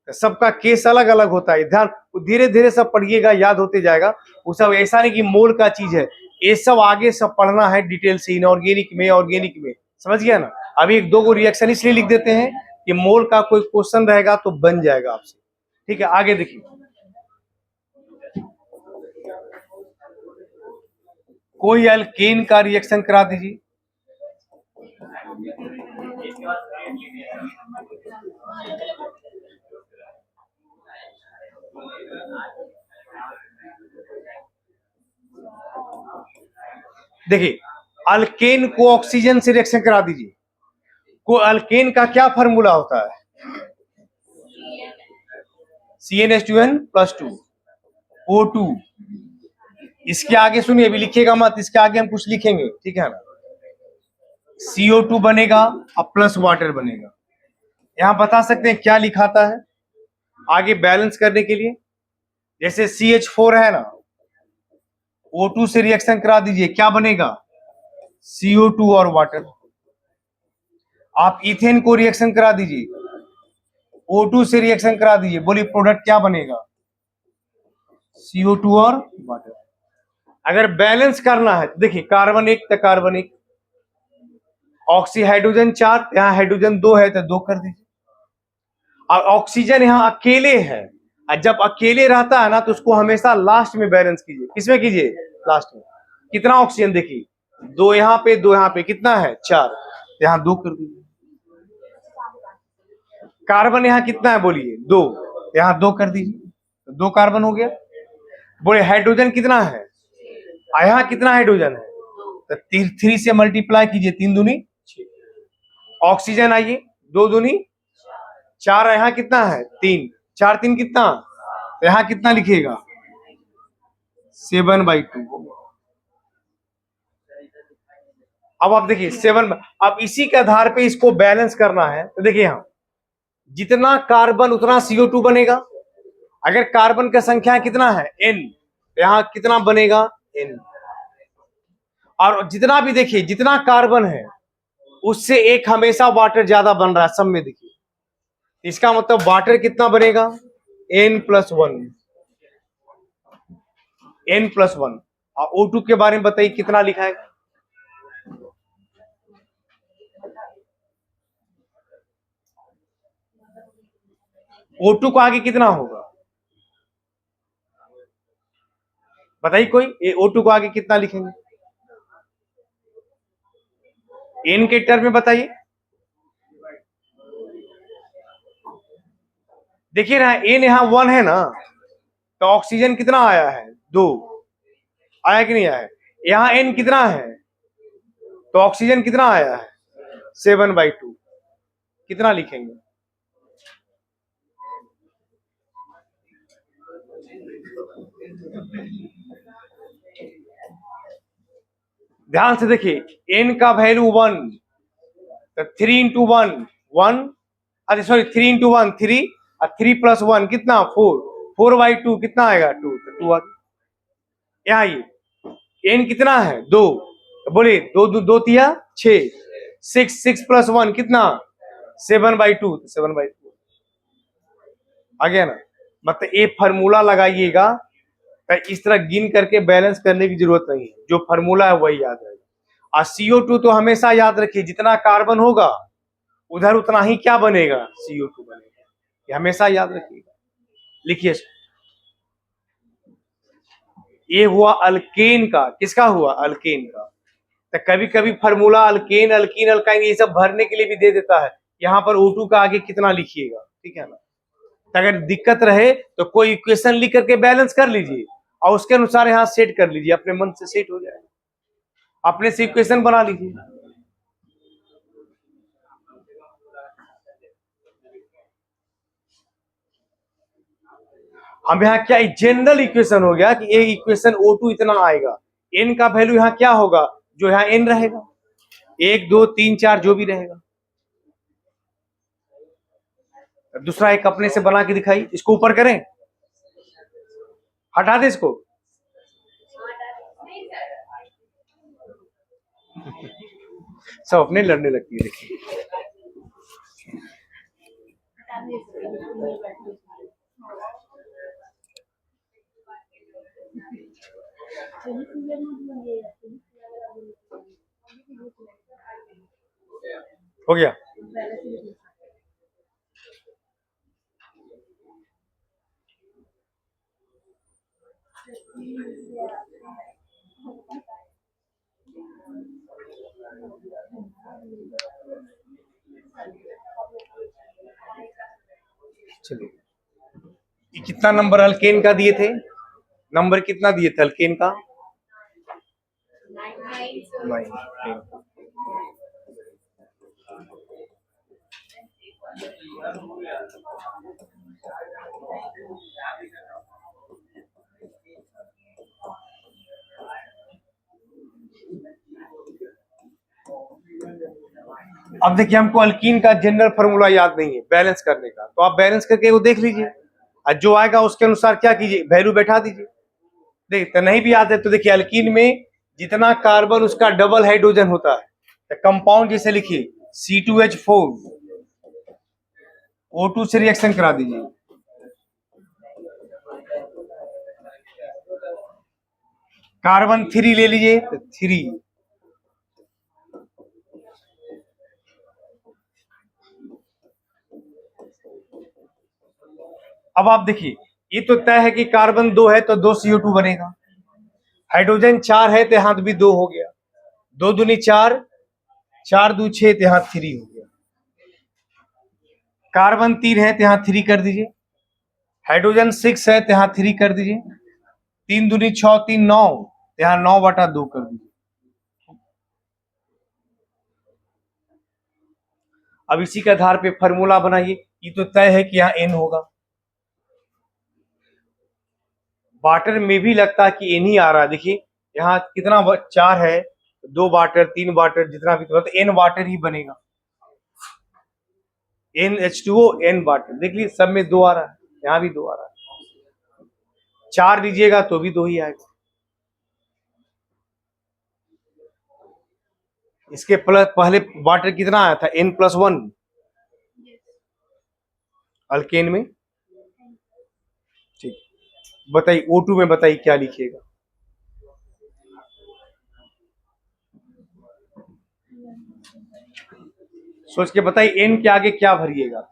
तो सबका केस अलग अलग होता है, ध्यान धीरे धीरे सब पढ़िएगा, याद होते जाएगा। वो सब ऐसा नहीं कि मोल का चीज है, ये सब आगे सब पढ़ना है डिटेल से, इनऑर्गेनिक में ऑर्गेनिक में, समझ गया ना। अभी 1 2 को रिएक्शन इसलिए लिख देते हैं कि मोल का कोई क्वेश्चन रहेगा तो बन जाएगा आपसे। ठीक है, आगे देखिए, कोई अल्केन का रिएक्शन करा दीजिए। देखिए, अल्केन को ऑक्सीजन से रिएक्शन करा दीजिए। को अल्केन का क्या फार्मूला होता है? CnH2n plus 2 O2। इसके आगे सुनिए, अभी लिखिएगा मत, इसके आगे हम कुछ लिखेंगे, ठीक है ना। CO2 बनेगा अब प्लस वाटर बनेगा। यहां बता सकते हैं क्या लिखाता है आगे बैलेंस करने के लिए। जैसे CH4 है ना, O2 से रिएक्शन करा दीजिए, क्या बनेगा, CO2 और वाटर। आप इथेन को रिएक्शन करा दीजिए, O2 से रिएक्शन करा दीजिए, बोलिए प्रोडक्ट क्या बनेगा, CO2 और वाटर। अगर बैलेंस करना है तो देखिए, कार्बन 1 तो कार्बन 1, ऑक्सी हाइड्रोजन 4, यहां हाइड्रोजन 2 है तो 2 कर दीजिए। और ऑक्सीजन यहां अकेले है, और जब अकेले रहता है ना तो उसको हमेशा लास्ट में बैलेंस कीजिए। किसमें कीजिए, लास्ट में। कितना ऑक्सीजन देखिए, 2 यहां पे 2 यहां पे, कितना है 4, यहां 2 कर दीजिए। कार्बन यहां कितना है बोलिए 2, यहां 2 कर दीजिए, तो 2 कार्बन हो गया। बोले हाइड्रोजन कितना है, यहां कितना हाइड्रोजन है, तो 3 से मल्टीप्लाई कीजिए, 3 दूनी 6। ऑक्सीजन आइए, 2 दूनी 4, यहां कितना है 3, 4 3 कितना, तो यहां कितना लिखिएगा 7/2। अब आप देखिए 7, अब इसी के आधार पे इसको बैलेंस करना है। तो देखिए यहां जितना कार्बन उतना CO2 बनेगा। अगर कार्बन का संख्या कितना है N, यहां कितना बनेगा N। और जितना भी देखिए, जितना कार्बन है उससे एक हमेशा वाटर ज्यादा बन रहा है सब में, देखिए इसका मतलब वाटर कितना बनेगा N+1, N+1। और O2 के बारे में बताइए कितना लिखा है, O2 को आगे कितना होगा बताइए कोई, ये O2 को आगे कितना लिखेंगे, N के टर्म में बताइए। देखिए ना N यहां 1 है ना, तो ऑक्सीजन कितना आया है 2, आया कि नहीं आया। यहां N कितना है, तो ऑक्सीजन कितना आया है 7/2, कितना लिखेंगे, ध्यान से देखिए N का वैल्यू 1, तो 3 इंटू 1 1, अच्छा सॉरी 3 इंटू 1 3, और 3 + 1 कितना 4, 4/2 कितना आएगा 2, तो 2 आ गया। यहाँ ये N कितना है 2, तो बोलिए 2 2 2 तिया 6, 6 + 1 कितना 7/2, तो 7/2 आ गया ना। मतलब ये फार्मूला लगाइएगा, तो इस तरह गिन करके बैलेंस करने की जरूरत नहीं है, जो फार्मूला है वही याद रहेगा। और CO2 तो हमेशा याद रखिए, जितना कार्बन होगा उधर उतना ही क्या बनेगा CO2 बनेगा, ये हमेशा याद रखिएगा। लिखिए, ये हुआ अल्केन का, किसका हुआ अल्केन का। तो कभी कभी फार्मूला अल्केन अल्कीन अल्काइन ये सब भरने के लिए भी दे देता है, यहाँ पर O2 का आगे कितना लिखिएगा, ठीक है ना। तो अगर दिक्कत रहे तो कोई इक्वेशन लिख करके बैलेंस कर लीजिए, और उसके अनुसार यहाँ सेट कर लीजिए, अपने मन से सेट हो जाएगा, अपने से इक्वेशन बना लीजिए। हम यहाँ क्या जनरल इक्वेशन हो गया कि ये इक्वेशन O2 इतना आएगा, N का वैल्यू यहाँ क्या होगा, जो यहाँ N रहेगा 1 2 3 4 जो भी रहेगा। दूसरा एक अपने से बना के दिखाई, इसको ऊपर करें, हटा दे इसको, सब अपने लड़ने लगती है देखिए। हो गया, चलिए ये कितना नंबर अल्केन का दिए थे, नंबर कितना दिए थे अल्केन का 9। अब देखिए हमको अल्कीन का जनरल फॉर्मूला याद नहीं है बैलेंस करने का, तो आप बैलेंस करके वो देख लीजिए और जो आएगा उसके अनुसार क्या कीजिए, वैल्यू बैठा दीजिए। देखिए तो नहीं भी याद है तो देखिए अल्कीन में जितना कार्बन उसका डबल हाइड्रोजन होता है, तो कंपाउंड जैसे लिखिए C2H4 O2 से रिएक्शन करा दीजिए। कार्बन 3 ले लीजिए तो 3, अब आप देखिए ये तो तय है कि कार्बन 2 है तो 2 CO2 बनेगा, हाइड्रोजन 4 है तो यहाँ भी 2 हो गया, 2 दूनी 4, 4 दू 6 तो यहाँ 3 हो गया, कार्बन 3 है तो यहाँ 3 कर दीजिए, हाइड्रोजन 6 है तो यहाँ 3 कर दीजिए, 3 दूनी 6, 3 9 तो यहाँ 9/2 कर दीजिए। अब इसी के आधार पे फॉर्मूला बनाइए, ये तो तय है कि यहाँ N होगा, वाटर में भी लगता है कि N ही आ रहा है। देखिए यहाँ कितना 4 है, 2 वाटर 3 वाटर जितना भी तो N वाटर ही बनेगा, NH2O N वाटर, देख लीजिए सब में 2 आ रहा है, यहाँ भी 2 आ रहा है, 4 लीजिएगा तो भी 2 ही आएगा। इसके प्लस पहले वाटर कितना आया था, N+1 अल्केन में, ठीक। बताइए O2 में बताइए क्या लिखिएगा, सोच के बताइए N के आगे क्या भरिएगा।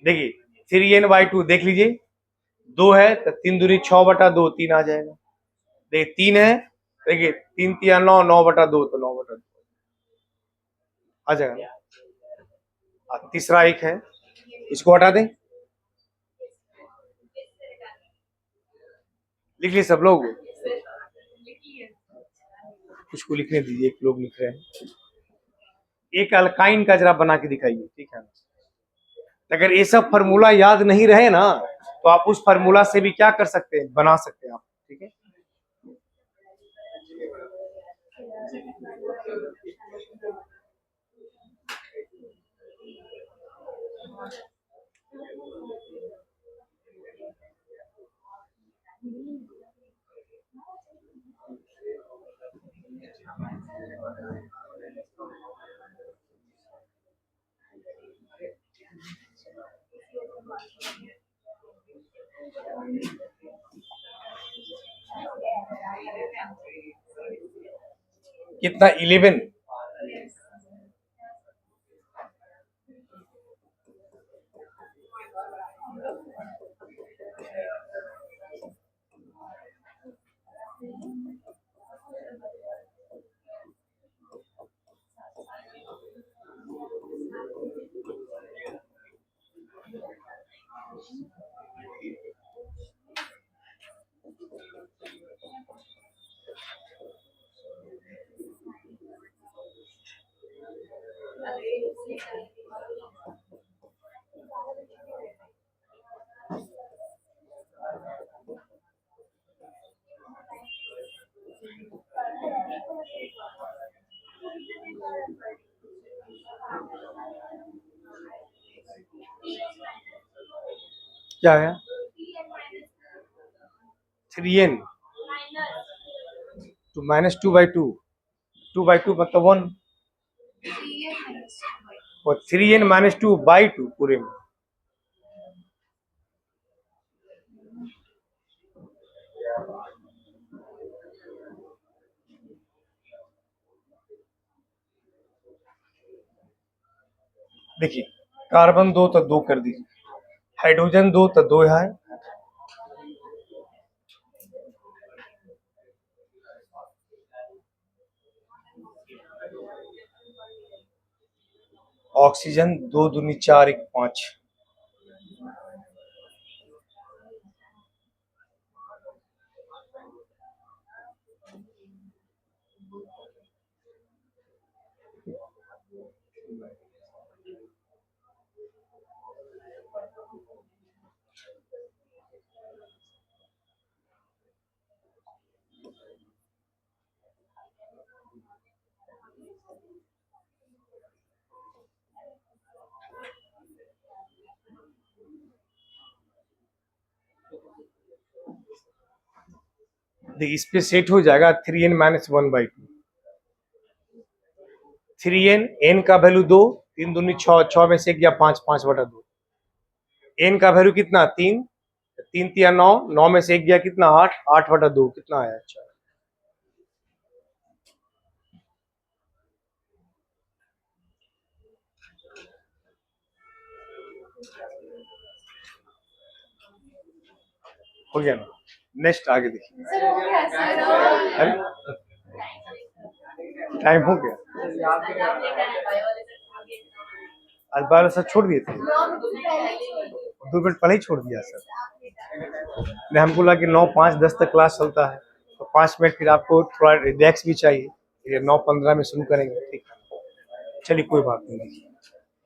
देखिए 3n/2 देख लीजिए, 2 है तो 3 दूनी 6/2 3 आ जाएगा, देखिए 3 है, देखिए 3 3 9, 9/2 तो 9/2 आ जाएगा। और तीसरा एक है, इसको हटा दें, लिख लिए सब लोग, कुछ को लिखने दीजिए, एक लोग लिख रहे हैं, एक अल्काइन का जरा बना के दिखाइए, ठीक है। अगर ये सब फार्मूला याद नहीं रहे ना तो आप उस फार्मूला से भी क्या कर सकते हैं, बना सकते हैं आप, ठीक है। कितना 11, क्या है 3n तो -2/2, 2/2 मतलब 1, और 3n-2/2 पूरे में, देखिए कार्बन 2 तो 2 कर दीजिए, हाइड्रोजन 2 तो 2 है, ऑक्सीजन 2 दूनी 4 1 5, देखिए इस पे सेट हो जाएगा 3n माइनस 1/2। 3n, n का वैल्यू 2, 3 दूनी 6, 6 में से गया 5, 5/2। n का वैल्यू कितना 3, 3 तिया 9, 9 में से गया कितना 8, 8/2 कितना आया? अच्छा हो गया ना। नेक्स्ट आगे देखिए। सर हो गया सर। अरे टाइम हो गया, आज 12 सर छोड़ दिए थे, 2 मिनट पहले ही छोड़ दिया सर ने। हमको लगा कि 9:05-10 तक क्लास चलता है, तो 5 मिनट फिर आपको थोड़ा रिलैक्स भी चाहिए, 9:15 में शुरू करेंगे। ठीक है, चलिए कोई बात नहीं।